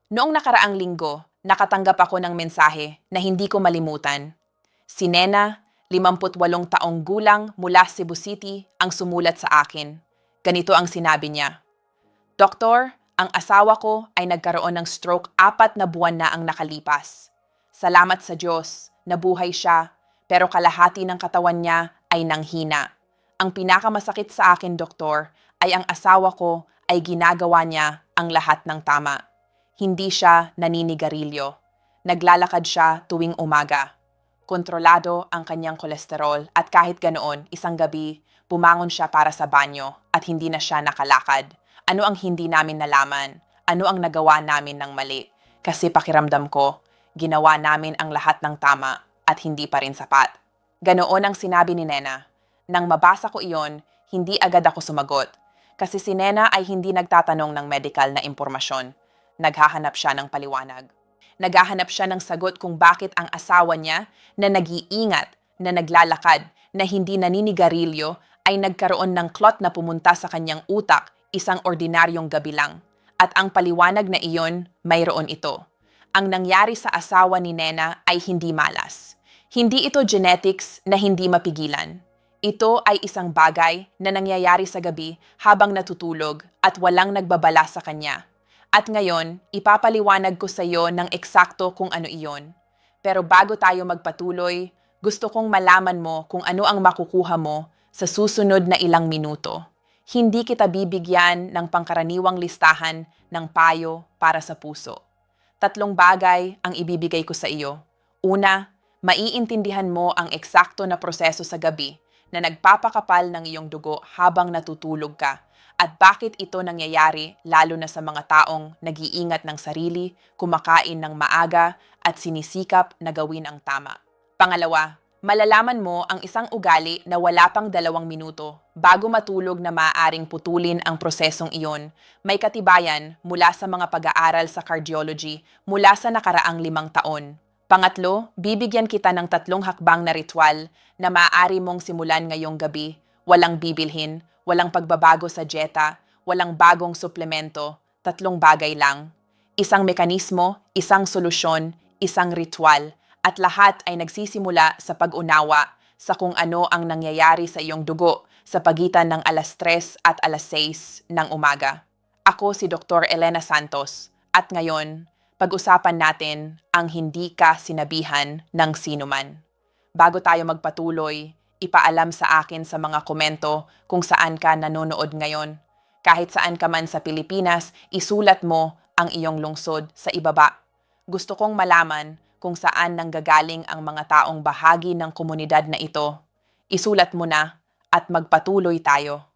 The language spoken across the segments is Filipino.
Noong nakaraang linggo, nakatanggap ako ng mensahe na hindi ko malimutan. Si Nena, 58 taong gulang mula Cebu City, ang sumulat sa akin. Ganito ang sinabi niya: Doktor, ang asawa ko ay nagkaroon ng stroke 4 na buwan na ang nakalipas. Salamat sa Diyos, nabuhay siya, pero kalahati ng katawan niya ay nanghina. Ang pinakamasakit sa akin, doktor, ay ang asawa ko ay ginagawa niya ang lahat ng tama. Hindi siya naninigarilyo. Naglalakad siya tuwing umaga. Kontrolado ang kanyang kolesterol at kahit ganoon, isang gabi, bumangon siya para sa banyo at hindi na siya nakalakad. Ano ang hindi namin nalaman? Ano ang nagawa namin ng mali? Kasi pakiramdam ko, ginawa namin ang lahat ng tama at hindi pa rin sapat. Ganoon ang sinabi ni Nena. Nang mabasa ko iyon, hindi agad ako sumagot. Kasi si Nena ay hindi nagtatanong ng medical na impormasyon. Naghahanap siya ng paliwanag. Naghahanap siya ng sagot kung bakit ang asawa niya na nag-iingat, na naglalakad, na hindi naninigarilyo ay nagkaroon ng clot na pumunta sa kanyang utak isang ordinaryong gabi lang. At ang paliwanag na iyon, mayroon ito. Ang nangyari sa asawa ni Nena ay hindi malas. Hindi ito genetics na hindi mapigilan. Ito ay isang bagay na nangyayari sa gabi habang natutulog at walang nagbabala sa kanya. At ngayon, ipapaliwanag ko sa iyo ng eksakto kung ano iyon. Pero bago tayo magpatuloy, gusto kong malaman mo kung ano ang makukuha mo sa susunod na ilang minuto. Hindi kita bibigyan ng pangkaraniwang listahan ng payo para sa puso. 3 bagay ang ibibigay ko sa iyo. Una, maiintindihan mo ang eksakto na proseso sa gabi na nagpapakapal ng iyong dugo habang natutulog ka at bakit ito nangyayari lalo na sa mga taong nag-iingat ng sarili, kumakain ng maaga at sinisikap na gawin ang tama. Pangalawa, malalaman mo ang isang ugali na wala pang 2 minuto bago matulog na maaaring putulin ang prosesong iyon. May katibayan mula sa mga pag-aaral sa cardiology mula sa nakaraang 5 taon. Pangatlo, bibigyan kita ng 3 hakbang na ritual na maaari mong simulan ngayong gabi. Walang bibilhin, walang pagbabago sa dieta, walang bagong suplemento, 3 bagay lang. Isang mekanismo, isang solusyon, isang ritual, at lahat ay nagsisimula sa pag-unawa sa kung ano ang nangyayari sa iyong dugo sa pagitan ng 3:00 at 6:00 ng umaga. Ako si Dr. Elena Santos at ngayon, pag-usapan natin ang hindi ka sinabihan ng sinuman. Bago tayo magpatuloy, ipaalam sa akin sa mga komento kung saan ka nanonood ngayon. Kahit saan ka man sa Pilipinas, isulat mo ang iyong lungsod sa ibaba. Gusto kong malaman kung saan nanggagaling ang mga taong bahagi ng komunidad na ito. Isulat mo na at magpatuloy tayo.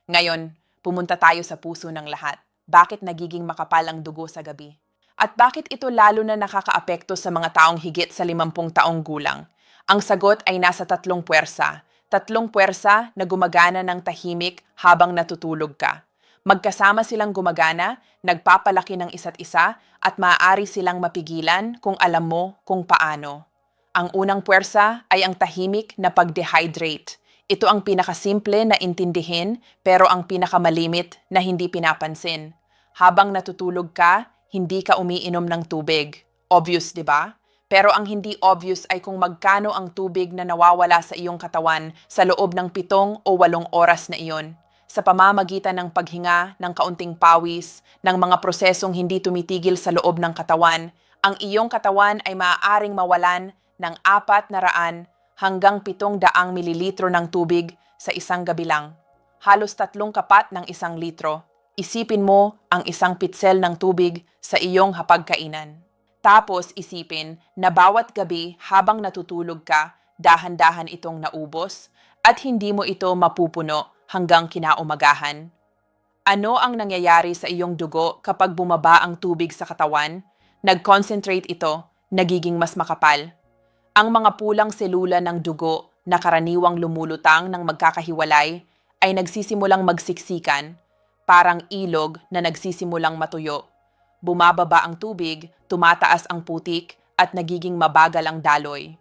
Ngayon, pumunta tayo sa puso ng lahat. Bakit nagiging makapal ang dugo sa gabi? At bakit ito lalo na nakakaapekto sa mga taong higit sa 50 taong gulang? Ang sagot ay nasa 3 puwersa. 3 puwersa na gumagana ng tahimik habang natutulog ka. Magkasama silang gumagana, nagpapalaki ng isa't isa, at maaari silang mapigilan kung alam mo kung paano. Ang unang puwersa ay ang tahimik na pag-dehydrate. Ito ang pinakasimple na intindihin pero ang pinakamalimit na hindi pinapansin. Habang natutulog ka, hindi ka umiinom ng tubig. Obvious, di ba? Pero ang hindi obvious ay kung magkano ang tubig na nawawala sa iyong katawan sa loob ng 7 o 8 oras na iyon. Sa pamamagitan ng paghinga, ng kaunting pawis, ng mga prosesong hindi tumitigil sa loob ng katawan, ang iyong katawan ay maaaring mawalan ng 400 hanggang 700 mililitro ng tubig sa isang gabi lang. Halos 3 kapat ng 1 litro. Isipin mo ang isang pitsel ng tubig sa iyong hapagkainan. Tapos isipin na bawat gabi habang natutulog ka, dahan-dahan itong naubos at hindi mo ito mapupuno hanggang kinaumagahan. Ano ang nangyayari sa iyong dugo kapag bumaba ang tubig sa katawan? Nag-concentrate ito, nagiging mas makapal. Ang mga pulang selula ng dugo na karaniwang lumulutang ng magkakahiwalay ay nagsisimulang magsiksikan, parang ilog na nagsisimulang matuyo. Bumababa ang tubig, tumataas ang putik, at nagiging mabagal ang daloy.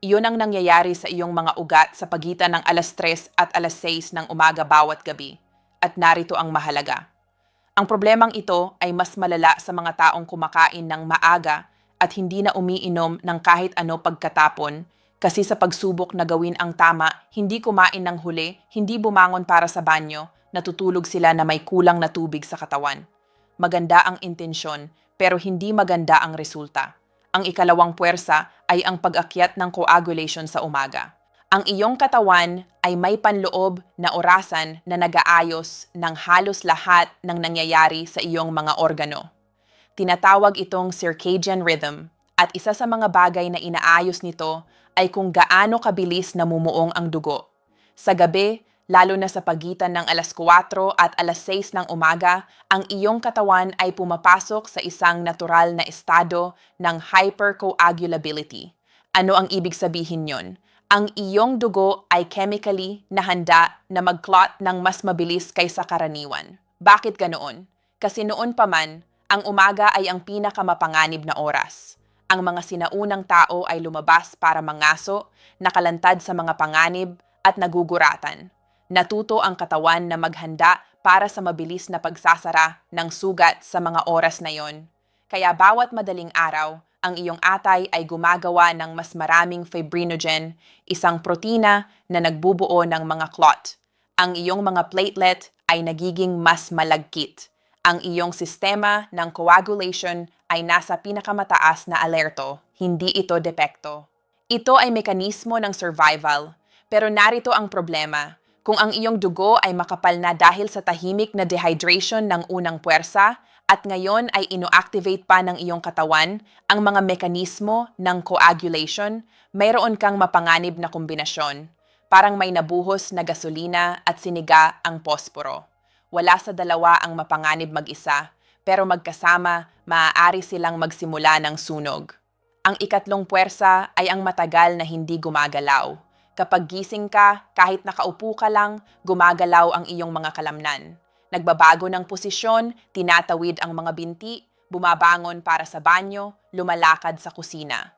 Iyon ang nangyayari sa iyong mga ugat sa pagitan ng 3:00 at 6:00 ng umaga bawat gabi. At narito ang mahalaga. Ang problemang ito ay mas malala sa mga taong kumakain ng maaga at hindi na umiinom ng kahit ano pagkatapon kasi sa pagsubok na gawin ang tama, hindi kumain ng huli, hindi bumangon para sa banyo, natutulog sila na may kulang na tubig sa katawan. Maganda ang intensyon pero hindi maganda ang resulta. Ang ikalawang puwersa ay ang pag-akyat ng coagulation sa umaga. Ang iyong katawan ay may panloob na orasan na nag-aayos ng halos lahat ng nangyayari sa iyong mga organo. Tinatawag itong circadian rhythm at isa sa mga bagay na inaayos nito ay kung gaano kabilis namumuong ang dugo. Sa gabi, lalo na sa pagitan ng alas 4 at alas 6 ng umaga, ang iyong katawan ay pumapasok sa isang natural na estado ng hypercoagulability. Ano ang ibig sabihin yon? Ang iyong dugo ay chemically na handa na mag-clot ng mas mabilis kaysa karaniwan. Bakit ganoon? Kasi noon pa man, ang umaga ay ang pinakamapanganib na oras. Ang mga sinaunang tao ay lumabas para mangaso, nakalantad sa mga panganib at naguguratan. Natuto ang katawan na maghanda para sa mabilis na pagsasara ng sugat sa mga oras na yon. Kaya bawat madaling araw, ang iyong atay ay gumagawa ng mas maraming fibrinogen, isang protina na nagbubuo ng mga clot. Ang iyong mga platelet ay nagiging mas malagkit. Ang iyong sistema ng coagulation ay nasa pinakamataas na alerto, hindi ito depekto. Ito ay mekanismo ng survival, pero narito ang problema. Kung ang iyong dugo ay makapal na dahil sa tahimik na dehydration ng unang puwersa, at ngayon ay ino-activate pa ng iyong katawan ang mga mekanismo ng coagulation, mayroon kang mapanganib na kombinasyon. Parang may nabuhos na gasolina at siniga ang posporo. Wala sa dalawa ang mapanganib mag-isa, pero magkasama, maaari silang magsimula ng sunog. Ang ikatlong puwersa ay ang matagal na hindi gumagalaw. Kapag gising ka, kahit nakaupo ka lang, gumagalaw ang iyong mga kalamnan. Nagbabago ng posisyon, tinatawid ang mga binti, bumabangon para sa banyo, lumalakad sa kusina.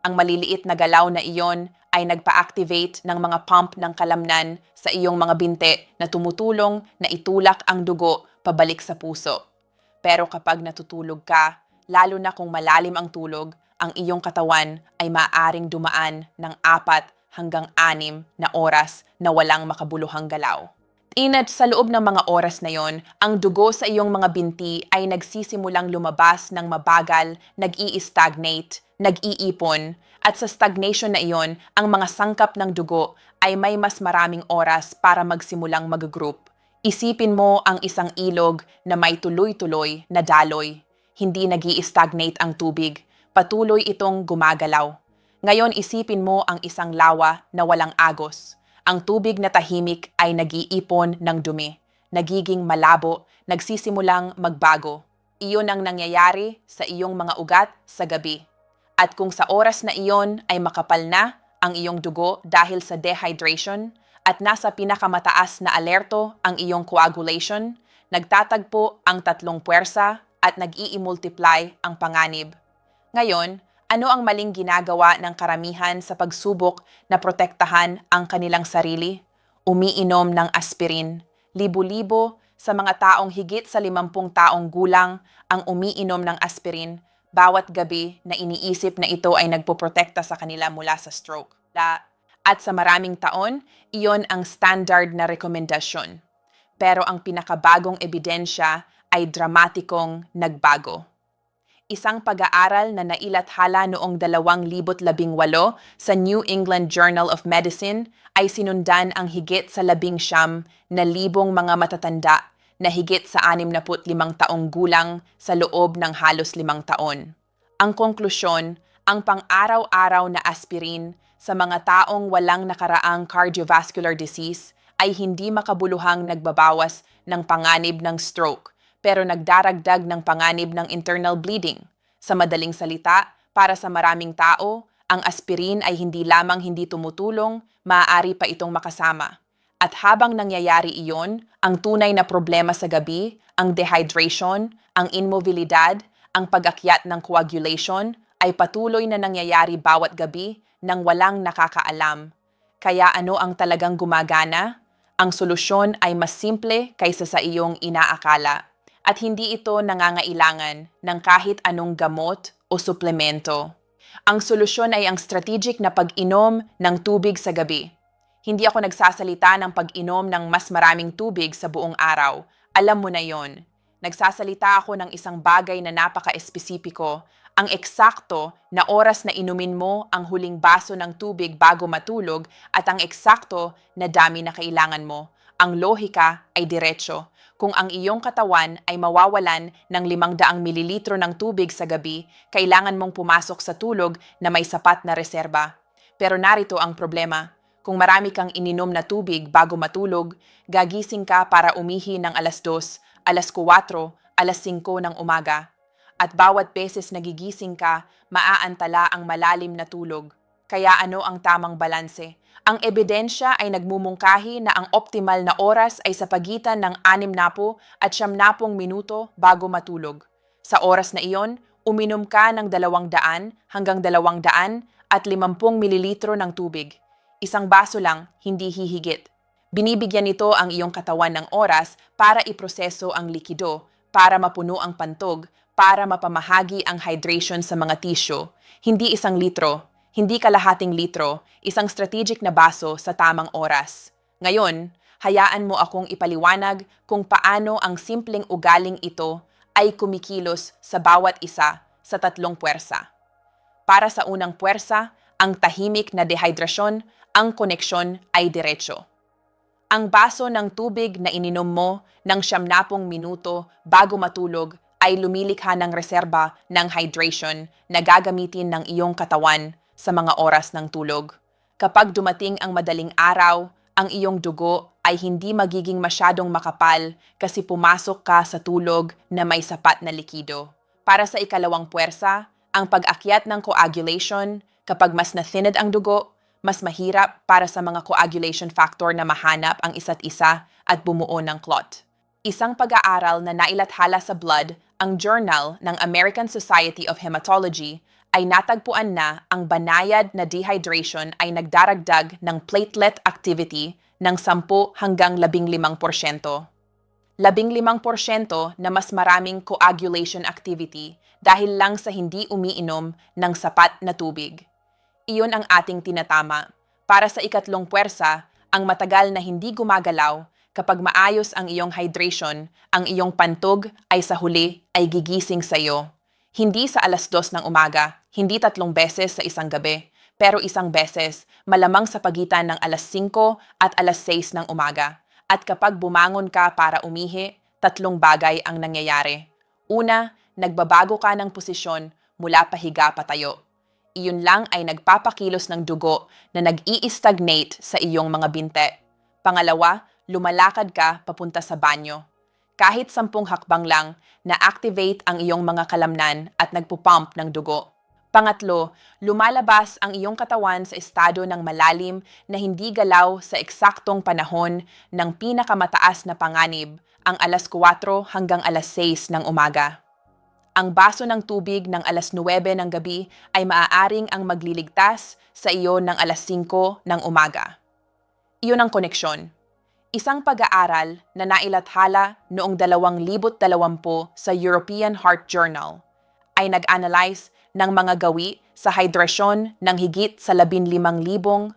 Ang maliliit na galaw na iyon ay nagpa-activate ng mga pump ng kalamnan sa iyong mga binti na tumutulong na itulak ang dugo pabalik sa puso. Pero kapag natutulog ka, lalo na kung malalim ang tulog, ang iyong katawan ay maaaring dumaan ng 4 hanggang 6 na oras na walang makabuluhang galaw. Inat sa loob ng mga oras na yon, ang dugo sa iyong mga binti ay nagsisimulang lumabas ng mabagal, nag-i-stagnate, nag-iipon, at sa stagnation na iyon, ang mga sangkap ng dugo ay may mas maraming oras para magsimulang mag-group. Isipin mo ang isang ilog na may tuloy-tuloy na daloy. Hindi nag-i-stagnate ang tubig, patuloy itong gumagalaw. Ngayon isipin mo ang isang lawa na walang agos. Ang tubig na tahimik ay nag-iipon ng dumi, nagiging malabo, nagsisimulang magbago. Iyon ang nangyayari sa iyong mga ugat sa gabi. At kung sa oras na iyon ay makapal na ang iyong dugo dahil sa dehydration at nasa pinakamataas na alerto ang iyong coagulation, nagtatagpo ang tatlong puwersa at nag-i-multiply ang panganib. Ngayon, ano ang maling ginagawa ng karamihan sa pagsubok na protektahan ang kanilang sarili? Umiinom ng aspirin. Libo-libo sa mga taong higit sa 50 taong gulang ang umiinom ng aspirin bawat gabi na iniisip na ito ay nagpoprotekta sa kanila mula sa stroke. At sa maraming taon, iyon ang standard na rekomendasyon. Pero ang pinakabagong ebidensya ay dramatikong nagbago. Isang pag-aaral na nailathala noong 2018 sa New England Journal of Medicine ay sinundan ang higit sa 19,000 mga matatanda na higit sa 65 taong gulang sa loob ng halos 5 taon. Ang konklusyon, ang pang-araw-araw na aspirin sa mga taong walang nakaraang cardiovascular disease ay hindi makabuluhang nagbabawas ng panganib ng stroke, pero nagdaragdag ng panganib ng internal bleeding. Sa madaling salita, para sa maraming tao, ang aspirin ay hindi lamang hindi tumutulong, maaari pa itong makasama. At habang nangyayari iyon, ang tunay na problema sa gabi, ang dehydration, ang immobilidad, ang pag-akyat ng coagulation, ay patuloy na nangyayari bawat gabi nang walang nakakaalam. Kaya ano ang talagang gumagana? Ang solusyon ay mas simple kaysa sa iyong inaakala. at hindi ito nangangailangan ng kahit anong gamot o suplemento. Ang solusyon ay ang strategic na pag-inom ng tubig sa gabi. Hindi ako nagsasalita ng pag-inom ng mas maraming tubig sa buong araw. Alam mo na yon. Nagsasalita ako ng isang bagay na napaka-espesipiko, ang eksakto na oras na inumin mo ang huling baso ng tubig bago matulog at ang eksakto na dami na kailangan mo. Ang lohika ay diretsyo. Kung ang iyong katawan ay mawawalan ng 500 mililitro ng tubig sa gabi, kailangan mong pumasok sa tulog na may sapat na reserba. Pero narito ang problema. Kung marami kang ininom na tubig bago matulog, gagising ka para umihi ng alas 2, alas 4, alas 5 ng umaga. At bawat beses nagigising ka, maaantala ang malalim na tulog. Kaya ano ang tamang balanse? Ang ebidensya ay nagmumungkahi na ang optimal na oras ay sa pagitan ng 60 at 90 minuto bago matulog. Sa oras na iyon, uminom ka ng 200 hanggang 250 mililitro ng tubig. Isang baso lang, hindi hihigit. Binibigyan nito ang iyong katawan ng oras para iproseso ang likido, para mapuno ang pantog, para mapamahagi ang hydration sa mga tissue. Hindi 1 litro, hindi kalahating litro, isang strategic na baso sa tamang oras. Ngayon, hayaan mo akong ipaliwanag kung paano ang simpleng ugaling ito ay kumikilos sa bawat isa sa 3 puwersa. Para sa unang puwersa, ang tahimik na dehydrasyon, ang koneksyon ay diretsyo. Ang baso ng tubig na ininom mo ng 90 minuto bago matulog ay lumilikha ng reserba ng hydration na gagamitin ng iyong katawan sa mga oras ng tulog. Kapag dumating ang madaling araw, ang iyong dugo ay hindi magiging masyadong makapal kasi pumasok ka sa tulog na may sapat na likido. Para sa ikalawang puwersa, ang pag-akyat ng coagulation, kapag mas na-thinned ang dugo, mas mahirap para sa mga coagulation factor na mahanap ang isa't isa at bumuo ng clot. Isang pag-aaral na nailathala sa Blood, ang Journal ng American Society of Hematology, ay natagpuan na ang banayad na dehydration ay nagdaragdag ng platelet activity ng 10 hanggang 15%. 15% na mas maraming coagulation activity dahil lang sa hindi umiinom ng sapat na tubig. Iyon ang ating tinatama. Para sa ikatlong puwersa, ang matagal na hindi gumagalaw, kapag maayos ang iyong hydration, ang iyong pantog ay sa huli ay gigising sa iyo. Hindi sa alas 2 ng umaga, hindi 3 beses sa isang gabi, pero isang beses, malamang sa pagitan ng alas 5 at alas 6 ng umaga. At kapag bumangon ka para umihi, 3 bagay ang nangyayari. Una, nagbabago ka ng posisyon mula pahiga patayo. Iyon lang ay nagpapakilos ng dugo na nag-i-stagnate sa iyong mga binte. Pangalawa, lumalakad ka papunta sa banyo. Kahit 10 hakbang lang, na-activate ang iyong mga kalamnan at nagpupump ng dugo. Pangatlo, lumalabas ang iyong katawan sa estado ng malalim na hindi galaw sa eksaktong panahon ng pinakamataas na panganib, ang alas 4 hanggang alas 6 ng umaga. Ang baso ng tubig ng alas 9 ng gabi ay maaaring ang magliligtas sa iyo ng alas 5 ng umaga. Iyon ang koneksyon. Isang pag-aaral na nailathala noong 2020 sa European Heart Journal ay nag-analyze ng mga gawi sa hidrasyon ng higit sa 15,000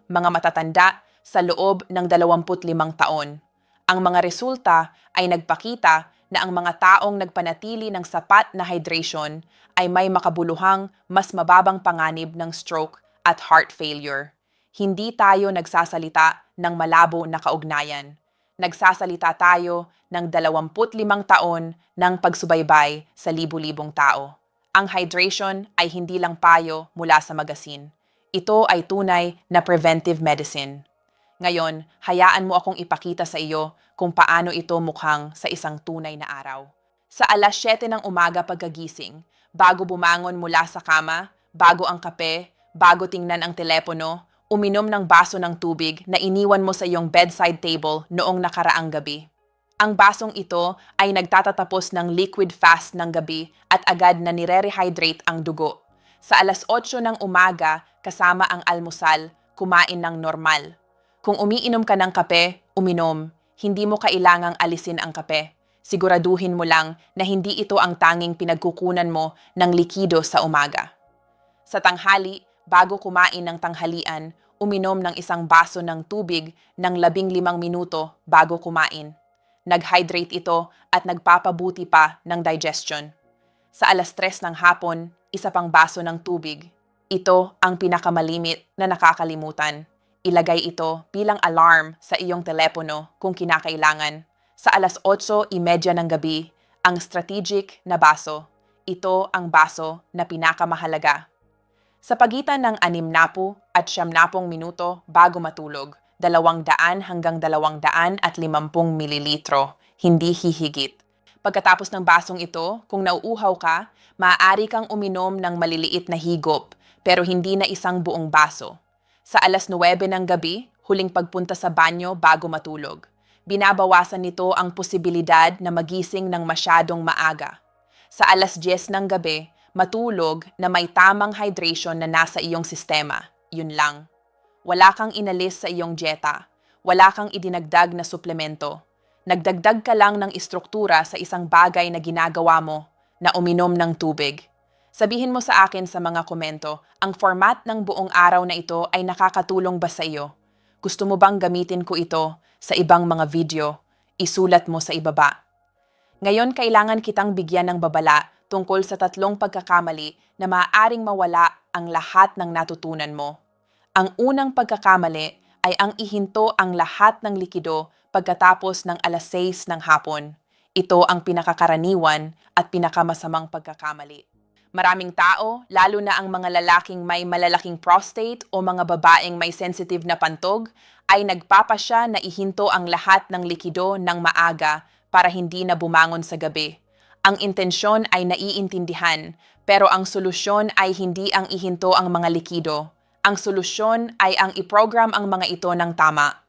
mga matatanda sa loob ng 25 taon. Ang mga resulta ay nagpakita na ang mga taong nagpanatili ng sapat na hydration ay may makabuluhang mas mababang panganib ng stroke at heart failure. Hindi tayo nagsasalita ng malabo na kaugnayan. Nagsasalita tayo ng 25 taon ng pagsubaybay sa libu-libong tao. Ang hydration ay hindi lang payo mula sa magasin. Ito ay tunay na preventive medicine. Ngayon, hayaan mo akong ipakita sa iyo kung paano ito mukhang sa isang tunay na araw. Sa alas 7 ng umaga pagkagising, bago bumangon mula sa kama, bago ang kape, bago tingnan ang telepono, uminom ng baso ng tubig na iniwan mo sa iyong bedside table noong nakaraang gabi. Ang basong ito ay nagtatatapos ng liquid fast ng gabi at agad na nire-rehydrate ang dugo. Sa alas 8 ng umaga, kasama ang almusal, kumain ng normal. Kung umiinom ka ng kape, uminom. Hindi mo kailangang alisin ang kape. Siguraduhin mo lang na hindi ito ang tanging pinagkukunan mo ng likido sa umaga. Sa tanghali, bago kumain ng tanghalian, uminom ng isang baso ng tubig ng 15 minuto bago kumain. Nag-hydrate ito at nagpapabuti pa ng digestion. Sa 3:00 ng hapon, isa pang baso ng tubig. Ito ang pinakamalimit na nakakalimutan. Ilagay ito bilang alarm sa iyong telepono kung kinakailangan. Sa 8:30 ng gabi, ang strategic na baso. Ito ang baso na pinakamahalaga. Sa pagitan ng 60 at 70 minuto bago matulog, 200 hanggang 250 mililitro, hindi hihigit. Pagkatapos ng basong ito, kung nauuhaw ka, maaari kang uminom ng maliliit na higop, pero hindi na isang buong baso. Sa 9 ng gabi, huling pagpunta sa banyo bago matulog. Binabawasan nito ang posibilidad na magising ng masyadong maaga. Sa 10 ng gabi, matulog na may tamang hydration na nasa iyong sistema. Yun lang. Wala kang inalis sa iyong dieta. Wala kang idinagdag na suplemento. Nagdagdag ka lang ng istruktura sa isang bagay na ginagawa mo, na uminom ng tubig. Sabihin mo sa akin sa mga komento, ang format ng buong araw na ito ay nakakatulong ba sa iyo? Gusto mo bang gamitin ko ito sa ibang mga video? Isulat mo sa ibaba. Ngayon kailangan kitang bigyan ng babala tungkol sa 3 pagkakamali na maaaring mawala ang lahat ng natutunan mo. Ang unang pagkakamali ay ang ihinto ang lahat ng likido pagkatapos ng 6:00 ng hapon. Ito ang pinakakaraniwan at pinakamasamang pagkakamali. Maraming tao, lalo na ang mga lalaking may malalaking prostate o mga babaeng may sensitive na pantog, ay nagpapasya na ihinto ang lahat ng likido ng maaga para hindi na bumangon sa gabi. Ang intensyon ay naiintindihan, pero ang solusyon ay hindi ang ihinto ang mga likido. Ang solusyon ay ang iprogram ang mga ito ng tama.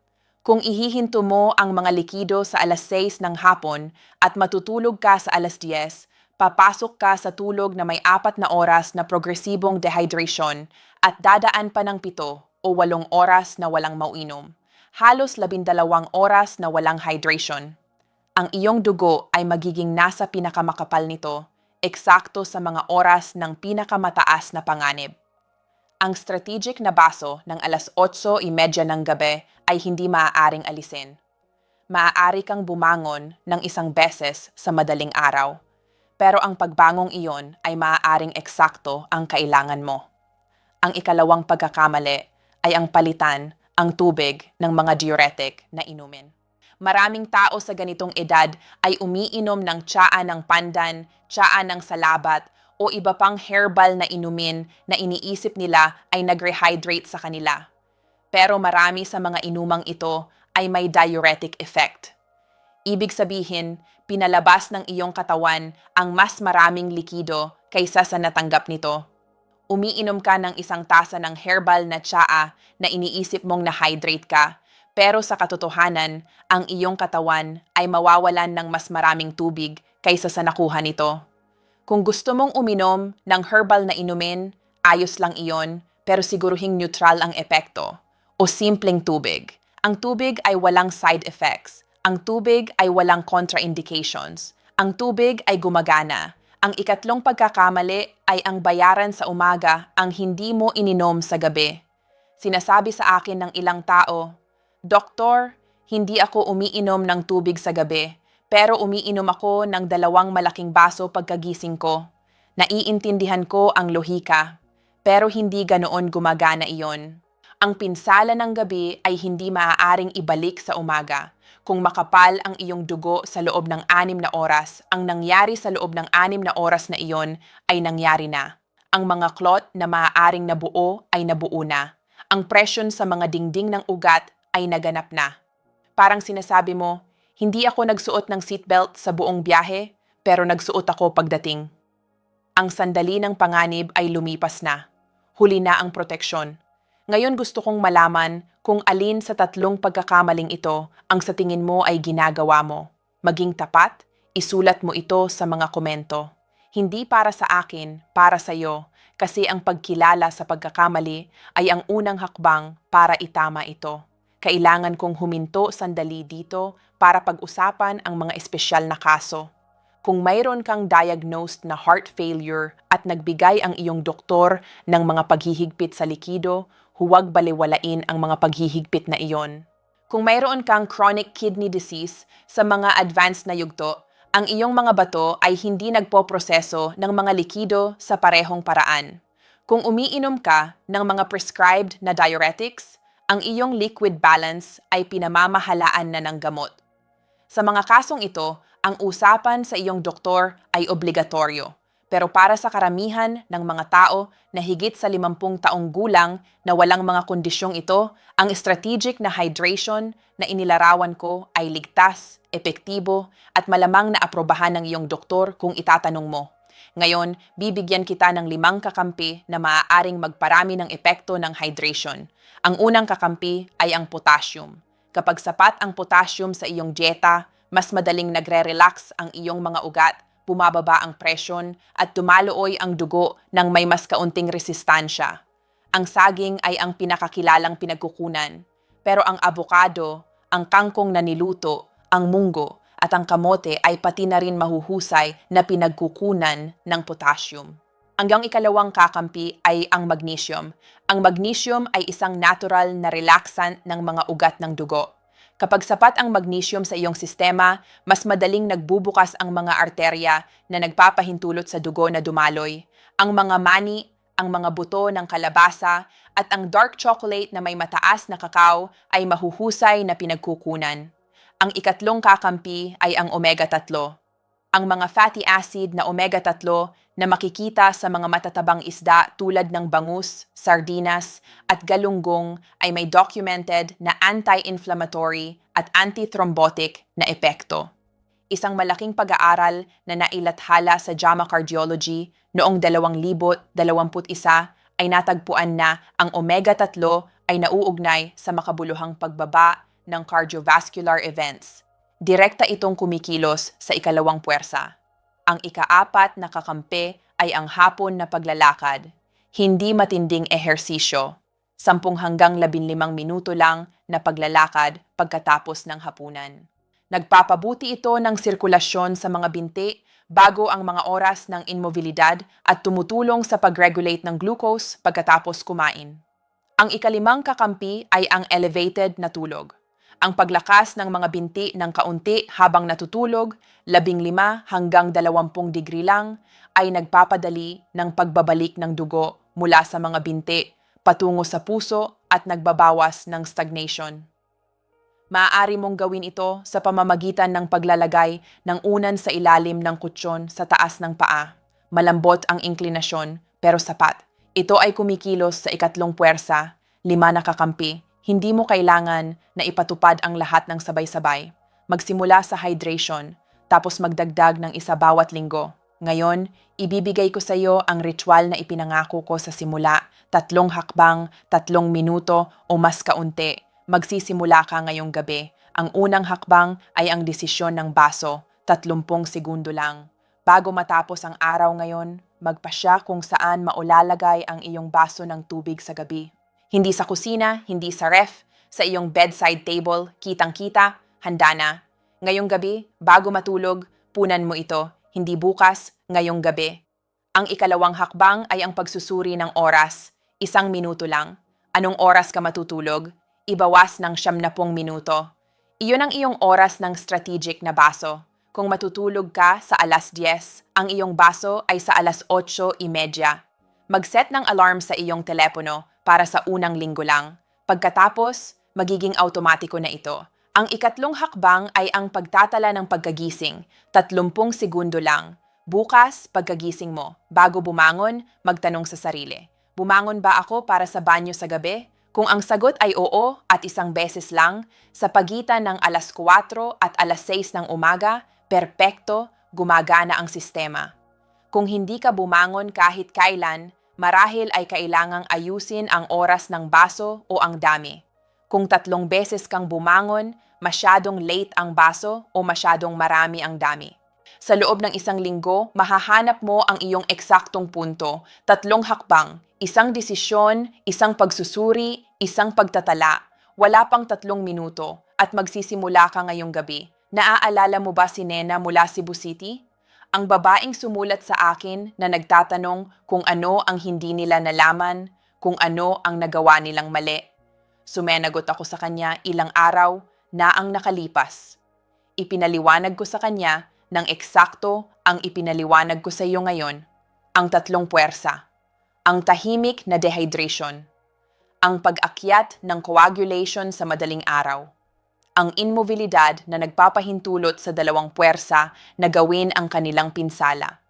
Kung ihihinto mo ang mga likido sa 6:00 ng hapon at matutulog ka sa 10:00, papasok ka sa tulog na may 4 na oras na progresibong dehydration at dadaan pa ng 7 o 8 oras na walang mauinom. Halos 12 oras na walang hydration. Ang iyong dugo ay magiging nasa pinakamakapal nito, eksakto sa mga oras ng pinakamataas na panganib. Ang strategic na baso ng 8:30 ng gabi ay hindi maaaring alisin. Maaari kang bumangon ng isang beses sa madaling araw, pero ang pagbangong iyon ay maaaring eksakto ang kailangan mo. Ang ikalawang pagkakamali ay ang palitan ang tubig ng mga diuretic na inumin. Maraming tao sa ganitong edad ay umiinom ng tsaa ng pandan, tsaa ng salabat, o iba pang herbal na inumin na iniisip nila ay nag-rehydrate sa kanila. Pero marami sa mga inumang ito ay may diuretic effect. Ibig sabihin, pinalabas ng iyong katawan ang mas maraming likido kaysa sa natanggap nito. Umiinom ka ng isang tasa ng herbal na tsaa na iniisip mong na-hydrate ka, pero sa katotohanan, ang iyong katawan ay mawawalan ng mas maraming tubig kaysa sa nakuha nito. Kung gusto mong uminom ng herbal na inumin, ayos lang iyon, pero siguruhing neutral ang epekto. O simpleng tubig. Ang tubig ay walang side effects. Ang tubig ay walang contraindications. Ang tubig ay gumagana. Ang ikatlong pagkakamali ay ang bayaran sa umaga ang hindi mo ininom sa gabi. Sinasabi sa akin ng ilang tao, "Doktor, hindi ako umiinom ng tubig sa gabi, pero umiinom ako ng 2 malaking baso pagkagising ko. Naiintindihan ko ang lohika, pero hindi ganoon gumagana iyon. Ang pinsala ng gabi ay hindi maaaring ibalik sa umaga. Kung makapal ang iyong dugo sa loob ng 6 na oras, ang nangyari sa loob ng 6 na oras na iyon ay nangyari na. Ang mga clot na maaaring nabuo ay nabuo na. Ang presyon sa mga dingding ng ugat ay naganap na. Parang sinasabi mo, hindi ako nagsuot ng seatbelt sa buong biyahe, pero nagsuot ako pagdating. Ang sandali ng panganib ay lumipas na. Huli na ang proteksyon. Ngayon gusto kong malaman kung alin sa 3 pagkakamaling ito ang sa tingin mo ay ginagawa mo. Maging tapat, isulat mo ito sa mga komento. Hindi para sa akin, para sa iyo, kasi ang pagkilala sa pagkakamali ay ang unang hakbang para itama ito. kailangan kong huminto sandali dito para pag-usapan ang mga espesyal na kaso. Kung mayroon kang diagnosed na heart failure at nagbigay ang iyong doktor ng mga paghihigpit sa likido, huwag baliwalain ang mga paghihigpit na iyon. Kung mayroon kang chronic kidney disease sa mga advanced na yugto, ang iyong mga bato ay hindi nagpoproseso ng mga likido sa parehong paraan. Kung umiinom ka ng mga prescribed na diuretics, ang iyong liquid balance ay pinamamahalaan na ng gamot. Sa mga kasong ito, ang usapan sa iyong doktor ay obligatoryo. Pero para sa karamihan ng mga tao na higit sa 50 taong gulang na walang mga kondisyong ito, ang strategic na hydration na inilarawan ko ay ligtas, epektibo, at malamang na aprobahan ng iyong doktor kung itatanong mo. Ngayon, bibigyan kita ng 5 kakampi na maaaring magparami ng epekto ng hydration. Ang unang kakampi ay ang potassium. Kapag sapat ang potassium sa iyong dieta, mas madaling nagre-relax ang iyong mga ugat, bumababa ang presyon, at dumalooy ang dugo ng may mas kaunting resistensya. Ang saging ay ang pinakakilalang pinagkukunan. Pero ang avocado, ang kangkong na niluto, ang munggo, at ang kamote ay pati na rin mahuhusay na pinagkukunan ng potassium. Ang ikalawang kakampi ay ang magnesium. Ang magnesium ay isang natural na relaxant ng mga ugat ng dugo. Kapag sapat ang magnesium sa iyong sistema, mas madaling nagbubukas ang mga arterya na nagpapahintulot sa dugo na dumaloy. Ang mga mani, ang mga buto ng kalabasa, at ang dark chocolate na may mataas na kakao ay mahuhusay na pinagkukunan. Ang ikatlong kakampi ay ang omega-3. Ang mga fatty acid na omega-3 na makikita sa mga matatabang isda tulad ng bangus, sardinas, at galunggong ay may documented na anti-inflammatory at anti-thrombotic na epekto. Isang malaking pag-aaral na nailathala sa JAMA Cardiology noong 2021 ay natagpuan na ang omega-3 ay nauugnay sa makabuluhang pagbaba ng cardiovascular events. Direkta itong kumikilos sa ikalawang puwersa. Ang ika-4 na kakampi ay ang hapon na paglalakad. Hindi matinding ehersisyo. 10 hanggang 15 minuto lang na paglalakad pagkatapos ng hapunan. Nagpapabuti ito ng sirkulasyon sa mga binti bago ang mga oras ng immobilidad at tumutulong sa pag-regulate ng glucose pagkatapos kumain. Ang ika-5 kakampi ay ang elevated na tulog. Ang paglakas ng mga binti ng kaunti habang natutulog, 15 hanggang 20 degree lang, ay nagpapadali ng pagbabalik ng dugo mula sa mga binti patungo sa puso at nagbabawas ng stagnation. Maaari mong gawin ito sa pamamagitan ng paglalagay ng unan sa ilalim ng kutsyon sa taas ng paa. Malambot ang inklinasyon, pero sapat. Ito ay kumikilos sa ikatlong puwersa, 5 na kakampi. Hindi mo kailangan na ipatupad ang lahat ng sabay-sabay. Magsimula sa hydration, tapos magdagdag ng isa bawat linggo. Ngayon, ibibigay ko sa iyo ang ritual na ipinangako ko sa simula. 3 hakbang, 3 minuto o mas kaunti. Magsisimula ka ngayong gabi. Ang unang hakbang ay ang desisyon ng baso, 30 segundo lang. Bago matapos ang araw ngayon, magpasya kung saan maulalagay ang iyong baso ng tubig sa gabi. Hindi sa kusina, hindi sa ref, sa iyong bedside table, kitang-kita, handa na. Ngayong gabi, bago matulog, punan mo ito, hindi bukas, ngayong gabi. Ang ikalawang hakbang ay ang pagsusuri ng oras, 1 minuto lang. Anong oras ka matutulog? Ibawas ng 70 minuto. Iyon ang iyong oras ng strategic na baso. Kung matutulog ka sa 10:00, ang iyong baso ay sa 8:30. Mag-set ng alarm sa iyong telepono para sa unang linggo lang. Pagkatapos, magiging automatiko na ito. Ang ikatlong hakbang ay ang pagtatala ng pagkagising, 30 segundo lang. Bukas, pagkagising mo, bago bumangon, magtanong sa sarili. Bumangon ba ako para sa banyo sa gabi? Kung ang sagot ay oo at 1 beses lang, sa pagitan ng 4:00 at 6:00 ng umaga, perpekto, gumagana ang sistema. Kung hindi ka bumangon kahit kailan, marahil ay kailangang ayusin ang oras ng baso o ang dami. Kung 3 beses kang bumangon, masyadong late ang baso o masyadong marami ang dami. Sa loob ng 1 linggo, mahahanap mo ang iyong eksaktong punto, 3 hakbang, 1 desisyon, 1 pagsusuri, 1 pagtatala, Wala pang 3 minuto at magsisimula ka ngayong gabi. Naaalala mo ba si Nena mula Cebu City? Ang babaeng sumulat sa akin na nagtatanong kung ano ang hindi nila nalaman, kung ano ang nagawa nilang mali. Sumenagot ako sa kanya ilang araw na ang nakalipas. Ipinaliwanag ko sa kanya ng eksakto ang ipinaliwanag ko sa iyo ngayon, ang 3 puwersa, ang tahimik na dehydration, ang pag-akyat ng coagulation sa madaling araw, ang immobilidad na nagpapahintulot sa 2 puwersa na gawin ang kanilang pinsala.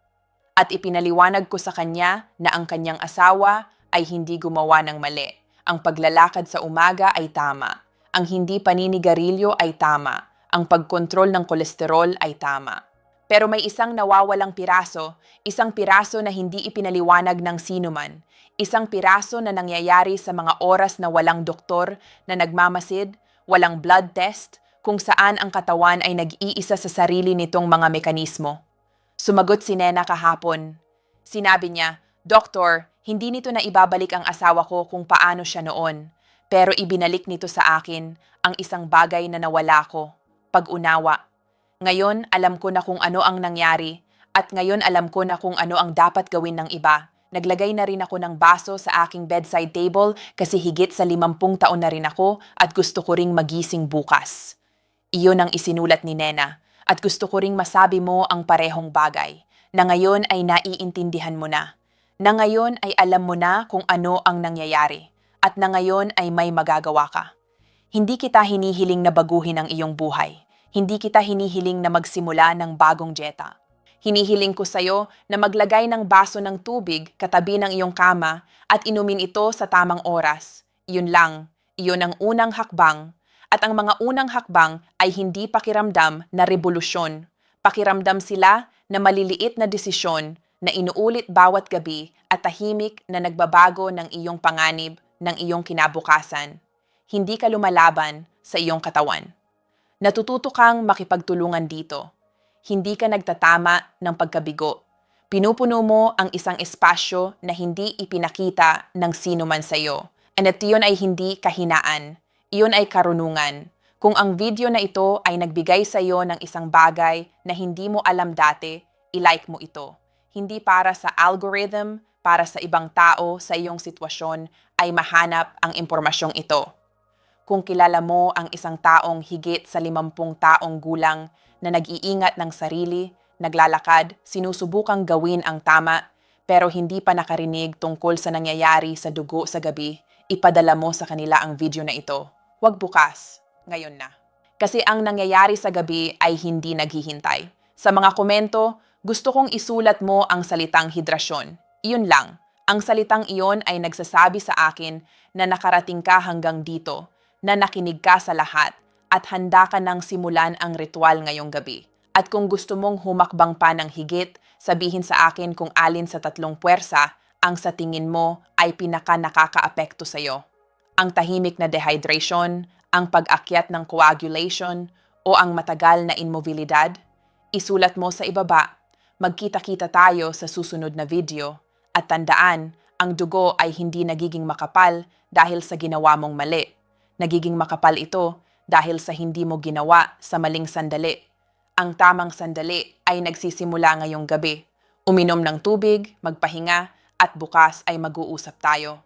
At ipinaliwanag ko sa kanya na ang kanyang asawa ay hindi gumawa ng mali. Ang paglalakad sa umaga ay tama. Ang hindi paninigarilyo ay tama. Ang pagkontrol ng kolesterol ay tama. Pero may isang nawawalang piraso, isang piraso na hindi ipinaliwanag ng sinuman, isang piraso na nangyayari sa mga oras na walang doktor na nagmamasid, walang blood test, kung saan ang katawan ay nag-iisa sa sarili nitong mga mekanismo. Sumagot si Nena kahapon. Sinabi niya, "Doktor, hindi nito na ibabalik ang asawa ko kung paano siya noon, pero ibinalik nito sa akin ang isang bagay na nawala ko, pag-unawa. Ngayon, alam ko na kung ano ang nangyari, at ngayon alam ko na kung ano ang dapat gawin ng iba. Naglagay na rin ako ng baso sa aking bedside table kasi higit sa 50 taon na rin ako at gusto ko ring magising bukas." Iyon ang isinulat ni Nena, at gusto ko ring masabi mo ang parehong bagay, na ngayon ay naiintindihan mo na ngayon ay alam mo na kung ano ang nangyayari, at na ngayon ay may magagawa ka. Hindi kita hinihiling na baguhin ang iyong buhay. Hindi kita hinihiling na magsimula ng bagong dieta. Hinihiling ko sa'yo na maglagay ng baso ng tubig katabi ng iyong kama at inumin ito sa tamang oras. Iyon lang, iyon ang unang hakbang. At ang mga unang hakbang ay hindi pakiramdam na revolusyon. Pakiramdam sila na maliliit na desisyon na inuulit bawat gabi at tahimik na nagbabago ng iyong panganib, ng iyong kinabukasan. Hindi ka lumalaban sa iyong katawan. Natututo kang makipagtulungan dito. Hindi ka nagtatama ng pagkabigo. Pinupuno mo ang isang espasyo na hindi ipinakita ng sino man sa iyo. At iyon ay hindi kahinaan. Iyon ay karunungan. Kung ang video na ito ay nagbigay sa iyo ng isang bagay na hindi mo alam dati, i-like mo ito. Hindi para sa algorithm, para sa ibang tao sa iyong sitwasyon ay mahanap ang impormasyong ito. Kung kilala mo ang isang taong higit sa 50 taong gulang na nag-iingat ng sarili, naglalakad, sinusubukang gawin ang tama, pero hindi pa nakarinig tungkol sa nangyayari sa dugo sa gabi, ipadala mo sa kanila ang video na ito. Huwag bukas, ngayon na. Kasi ang nangyayari sa gabi ay hindi naghihintay. Sa mga komento, gusto kong isulat mo ang salitang hidrasyon. Iyon lang. Ang salitang iyon ay nagsasabi sa akin na nakarating ka hanggang dito, na nakinig ka sa lahat, at handa ka nang simulan ang ritual ngayong gabi. At kung gusto mong humakbang pa ng higit, sabihin sa akin kung alin sa 3 puwersa ang sa tingin mo ay pinaka-nakakaapekto sa'yo. Ang tahimik na dehydration, ang pag-akyat ng coagulation, o ang matagal na immobilidad? Isulat mo sa ibaba. Magkita-kita tayo sa susunod na video. At tandaan, ang dugo ay hindi nagiging makapal dahil sa ginawa mong mali. Nagiging makapal ito dahil sa hindi mo ginawa sa maling sandali. Ang tamang sandali ay nagsisimula ngayong gabi. Uminom ng tubig, magpahinga, at bukas ay mag-uusap tayo.